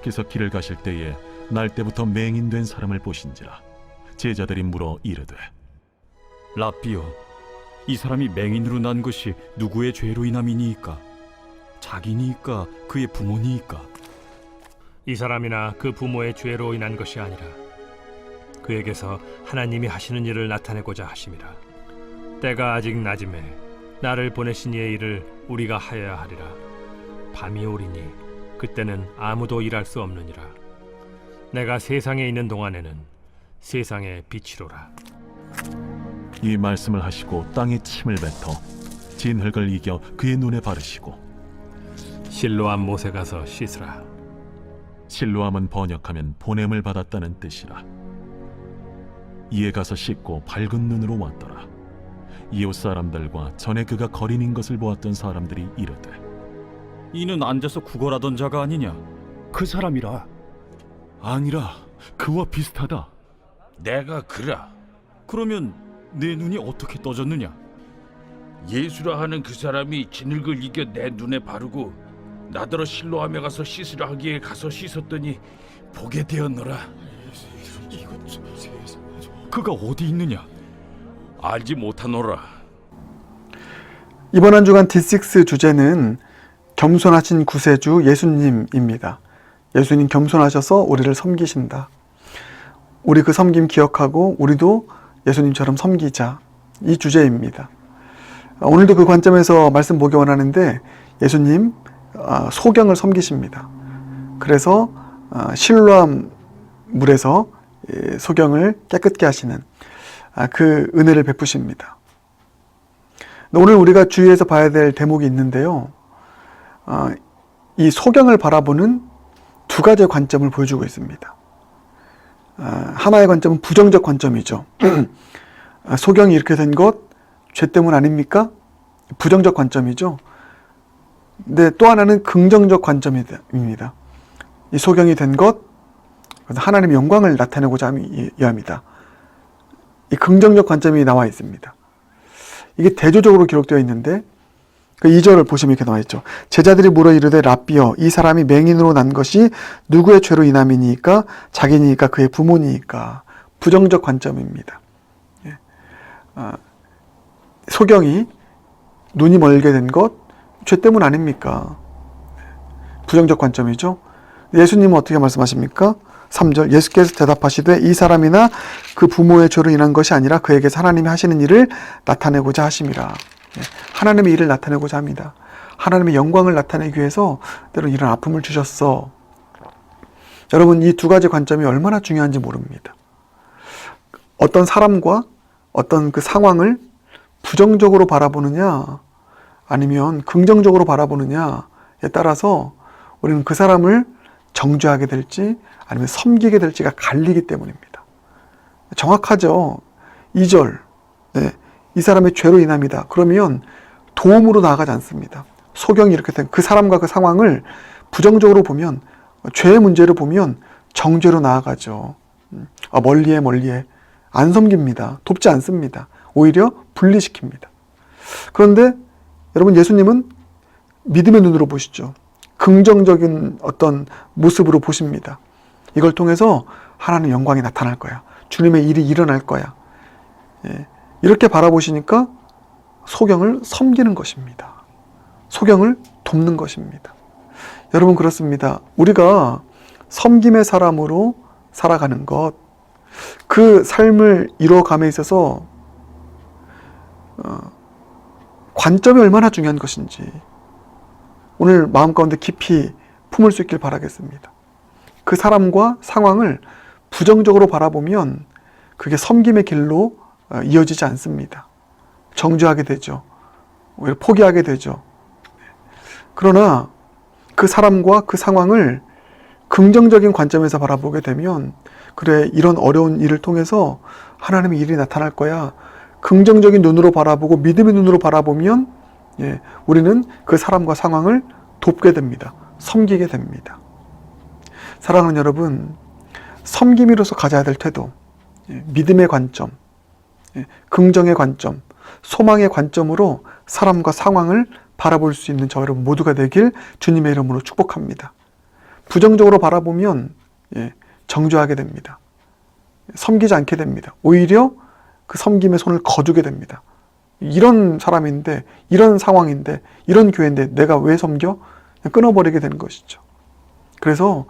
예수께서 길을 가실 때에 날 때부터 맹인된 사람을 보신지라. 제자들이 물어 이르되 랍비여, 이 사람이 맹인으로 난 것이 누구의 죄로 인함이니이까? 자기니이까 그의 부모니이까? 이 사람이나 그 부모의 죄로 인한 것이 아니라 그에게서 하나님이 하시는 일을 나타내고자 하심이라. 때가 아직 낮음에 나를 보내신 이의 일을 우리가 하여야 하리라. 밤이 오리니 그때는 아무도 일할 수 없느니라. 내가 세상에 있는 동안에는 세상의 빛이로라. 이 말씀을 하시고 땅에 침을 뱉어 진흙을 이겨 그의 눈에 바르시고 실로암 못에 가서 씻으라. 실로암은 번역하면 보냄을 받았다는 뜻이라. 이에 가서 씻고 밝은 눈으로 왔더라. 이웃 사람들과 전에 그가 거린인 것을 보았던 사람들이 이르되 이는 앉아서 구걸하던 자가 아니냐? 그 사람이라. 아니라 그와 비슷하다. 내가 그라. 그러면 내 눈이 어떻게 떠졌느냐? 예수라 하는 그 사람이 진흙을 이겨 내 눈에 바르고 나더러 실로암에 가서 씻으라 하기에 가서 씻었더니 보게 되었노라. 그가 어디 있느냐? 알지 못하노라. 이번 한 주간 D6 주제는 겸손하신 구세주 예수님입니다. 예수님 겸손하셔서 우리를 섬기신다. 우리 그 섬김 기억하고 우리도 예수님처럼 섬기자. 이 주제입니다. 오늘도 그 관점에서 말씀 보기 원하는데 예수님 소경을 섬기십니다. 그래서 실로암 물에서 소경을 깨끗게 하시는 그 은혜를 베푸십니다. 오늘 우리가 주의해서 봐야 될 대목이 있는데요. 이 소경을 바라보는 두 가지의 관점을 보여주고 있습니다. 하나의 관점은 부정적 관점이죠. 소경이 이렇게 된 것 죄 때문 아닙니까? 부정적 관점이죠. 근데 또 하나는 긍정적 관점입니다. 이 소경이 된 것, 하나님의 영광을 나타내고자 합니다. 이 긍정적 관점이 나와 있습니다. 이게 대조적으로 기록되어 있는데 그 2절을 보시면 이렇게 나와 있죠. 제자들이 물어 이르되 랍비여, 이 사람이 맹인으로 난 것이 누구의 죄로 인함이니까? 자기니까 그의 부모니까? 부정적 관점입니다. 소경이 눈이 멀게 된 것 죄 때문 아닙니까? 부정적 관점이죠. 예수님은 어떻게 말씀하십니까? 3절 예수께서 대답하시되 이 사람이나 그 부모의 죄로 인한 것이 아니라 그에게서 하나님이 하시는 일을 나타내고자 하심이라. 하나님의 일을 나타내고자 합니다. 하나님의 영광을 나타내기 위해서 때로는 이런 아픔을 주셨어. 여러분, 이 두 가지 관점이 얼마나 중요한지 모릅니다. 어떤 사람과 어떤 그 상황을 부정적으로 바라보느냐 아니면 긍정적으로 바라보느냐에 따라서 우리는 그 사람을 정죄하게 될지 아니면 섬기게 될지가 갈리기 때문입니다. 정확하죠. 2절 이 사람의 죄로 인함이다. 그러면 도움으로 나아가지 않습니다. 소경이 이렇게 된 그 사람과 그 상황을 부정적으로 보면 죄의 문제를 보면 정죄로 나아가죠. 멀리해 안 섬깁니다. 돕지 않습니다. 오히려 분리시킵니다. 그런데 여러분, 예수님은 믿음의 눈으로 보시죠. 긍정적인 어떤 모습으로 보십니다. 이걸 통해서 하나님의 영광이 나타날 거야. 주님의 일이 일어날 거야. 이렇게 바라보시니까 소경을 섬기는 것입니다. 소경을 돕는 것입니다. 여러분, 그렇습니다. 우리가 섬김의 사람으로 살아가는 것, 그 삶을 이루어감에 있어서 관점이 얼마나 중요한 것인지 오늘 마음 가운데 깊이 품을 수 있길 바라겠습니다. 그 사람과 상황을 부정적으로 바라보면 그게 섬김의 길로 이어지지 않습니다. 정죄하게 되죠. 오히려 포기하게 되죠. 그러나 그 사람과 그 상황을 긍정적인 관점에서 바라보게 되면 그래, 이런 어려운 일을 통해서 하나님의 일이 나타날 거야. 긍정적인 눈으로 바라보고 믿음의 눈으로 바라보면 우리는 그 사람과 상황을 돕게 됩니다. 섬기게 됩니다. 사랑하는 여러분, 섬김이로서 가져야 될 태도, 믿음의 관점, 긍정의 관점, 소망의 관점으로 사람과 상황을 바라볼 수 있는 저 여러분 모두가 되길 주님의 이름으로 축복합니다. 부정적으로 바라보면 정죄하게 됩니다. 섬기지 않게 됩니다. 오히려 그 섬김의 손을 거두게 됩니다. 이런 사람인데, 이런 상황인데, 이런 교회인데 내가 왜 섬겨? 끊어버리게 되는 것이죠. 그래서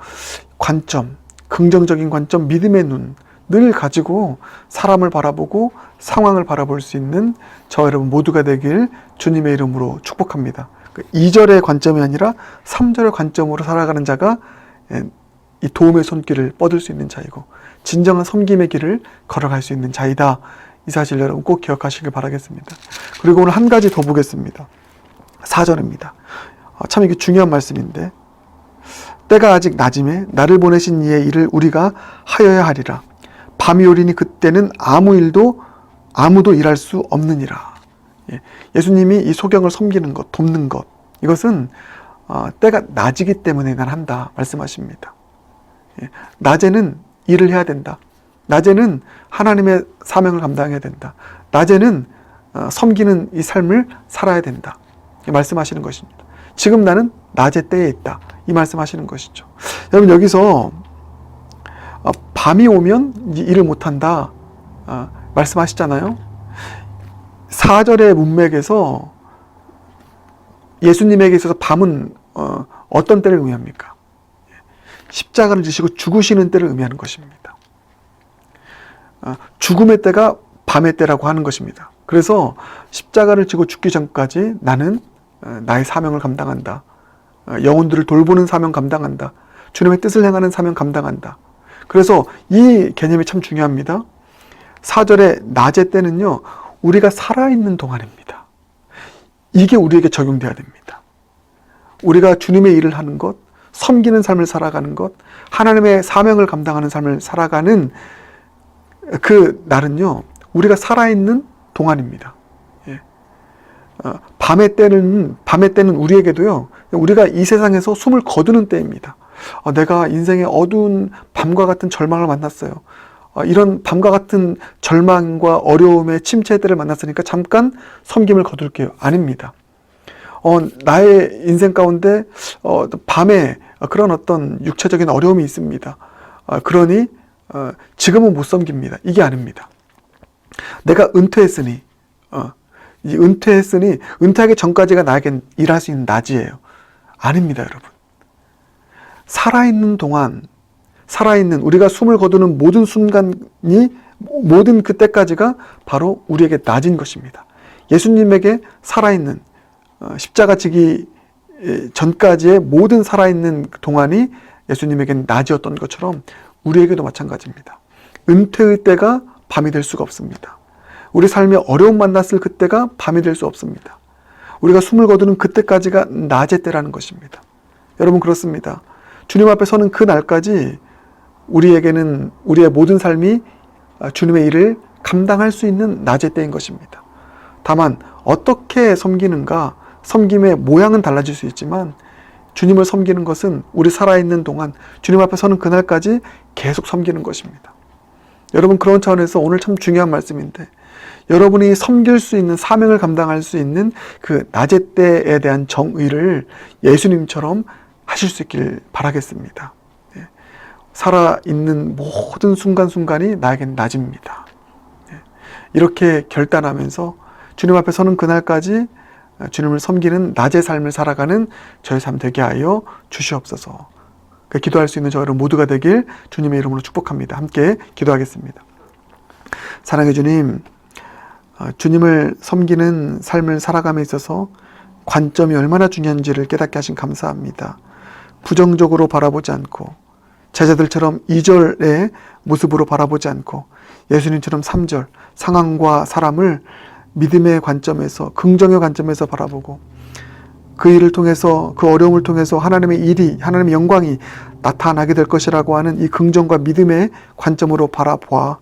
관점, 긍정적인 관점, 믿음의 눈 늘 가지고 사람을 바라보고 상황을 바라볼 수 있는 저와 여러분 모두가 되길 주님의 이름으로 축복합니다. 2절의 관점이 아니라 3절의 관점으로 살아가는 자가 이 도움의 손길을 뻗을 수 있는 자이고 진정한 섬김의 길을 걸어갈 수 있는 자이다. 이 사실 여러분 꼭 기억하시길 바라겠습니다. 그리고 오늘 한 가지 더 보겠습니다. 4절입니다. 참 이게 중요한 말씀인데, 때가 아직 낮음에 나를 보내신 이의 일을 우리가 하여야 하리라. 밤이 오리니 그때는 아무도 일할 수 없느니라. 예수님이 이 소경을 섬기는 것, 돕는 것, 이것은 때가 낮이기 때문에 난 한다 말씀하십니다. 낮에는 일을 해야 된다. 낮에는 하나님의 사명을 감당해야 된다. 낮에는 섬기는 이 삶을 살아야 된다. 말씀하시는 것입니다. 지금 나는 낮의 때에 있다. 이 말씀하시는 것이죠. 여러분 여기서 밤이 오면 일을 못한다 말씀하시잖아요. 4절의 문맥에서 예수님에게 있어서 밤은 어떤 때를 의미합니까? 십자가를 지시고 죽으시는 때를 의미하는 것입니다. 죽음의 때가 밤의 때라고 하는 것입니다. 그래서 십자가를 지고 죽기 전까지 나는 나의 사명을 감당한다. 영혼들을 돌보는 사명 감당한다. 주님의 뜻을 행하는 사명 감당한다. 그래서 이 개념이 참 중요합니다. 4절의 낮의 때는요, 우리가 살아있는 동안입니다. 이게 우리에게 적용돼야 됩니다. 우리가 주님의 일을 하는 것, 섬기는 삶을 살아가는 것, 하나님의 사명을 감당하는 삶을 살아가는 그 날은요, 우리가 살아있는 동안입니다. 밤의 때는 우리에게도요, 우리가 이 세상에서 숨을 거두는 때입니다. 내가 인생의 어두운 밤과 같은 절망을 만났어요. 이런 밤과 같은 절망과 어려움의 침체 때를 만났으니까 잠깐 섬김을 거둘게요. 아닙니다. 나의 인생 가운데 밤에 그런 어떤 육체적인 어려움이 있습니다. 그러니 지금은 못 섬깁니다. 이게 아닙니다. 내가 은퇴했으니 은퇴하기 전까지가 나에겐 일할 수 있는 낮이에요. 아닙니다, 여러분. 살아있는 동안, 우리가 숨을 거두는 모든 순간이, 모든 그때까지가 바로 우리에게 낮인 것입니다. 예수님에게 살아있는, 십자가 지기 전까지의 모든 살아있는 동안이 예수님에게는 낮이었던 것처럼 우리에게도 마찬가지입니다. 은퇴의 때가 밤이 될 수가 없습니다. 우리 삶에 어려움 만났을 그때가 밤이 될 수 없습니다. 우리가 숨을 거두는 그때까지가 낮의 때라는 것입니다. 여러분 그렇습니다. 주님 앞에 서는 그 날까지 우리에게는 우리의 모든 삶이 주님의 일을 감당할 수 있는 낮의 때인 것입니다. 다만 어떻게 섬기는가, 섬김의 모양은 달라질 수 있지만 주님을 섬기는 것은 우리 살아있는 동안 주님 앞에 서는 그날까지 계속 섬기는 것입니다. 여러분 그런 차원에서 오늘 참 중요한 말씀인데, 여러분이 섬길 수 있는, 사명을 감당할 수 있는 그 낮의 때에 대한 정의를 예수님처럼 하실 수 있길 바라겠습니다. 살아있는 모든 순간순간이 나에겐 낮입니다. 이렇게 결단하면서 주님 앞에 서는 그날까지 주님을 섬기는 낮의 삶을 살아가는 저의 삶 되게 하여 주시옵소서. 기도할 수 있는 저 여러분 모두가 되길 주님의 이름으로 축복합니다. 함께 기도하겠습니다. 사랑의 주님, 주님을 섬기는 삶을 살아감에 있어서 관점이 얼마나 중요한지를 깨닫게 하신 감사합니다. 부정적으로 바라보지 않고 제자들처럼 2절의 모습으로 바라보지 않고 예수님처럼 3절 상황과 사람을 믿음의 관점에서, 긍정의 관점에서 바라보고 그 일을 통해서, 그 어려움을 통해서 하나님의 일이, 하나님의 영광이 나타나게 될 것이라고 하는 이 긍정과 믿음의 관점으로 바라보아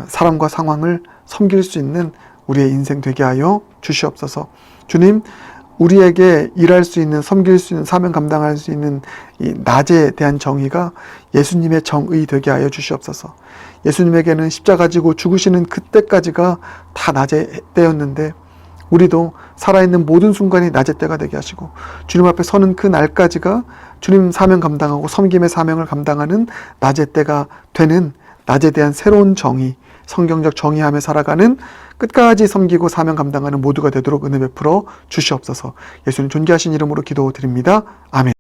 사람과 상황을 섬길 수 있는 우리의 인생 되게 하여 주시옵소서. 주님, 우리에게 일할 수 있는, 섬길 수 있는, 사명 감당할 수 있는 이 낮에 대한 정의가 예수님의 정의 되게 하여 주시옵소서. 예수님에게는 십자가 지고 죽으시는 그때까지가 다 낮의 때였는데 우리도 살아있는 모든 순간이 낮의 때가 되게 하시고 주님 앞에 서는 그 날까지가 주님 사명 감당하고 섬김의 사명을 감당하는 낮의 때가 되는 낮에 대한 새로운 정의, 성경적 정의함에 살아가는 끝까지 섬기고 사명 감당하는 모두가 되도록 은혜 베풀어 주시옵소서. 예수님 존귀하신 이름으로 기도드립니다. 아멘.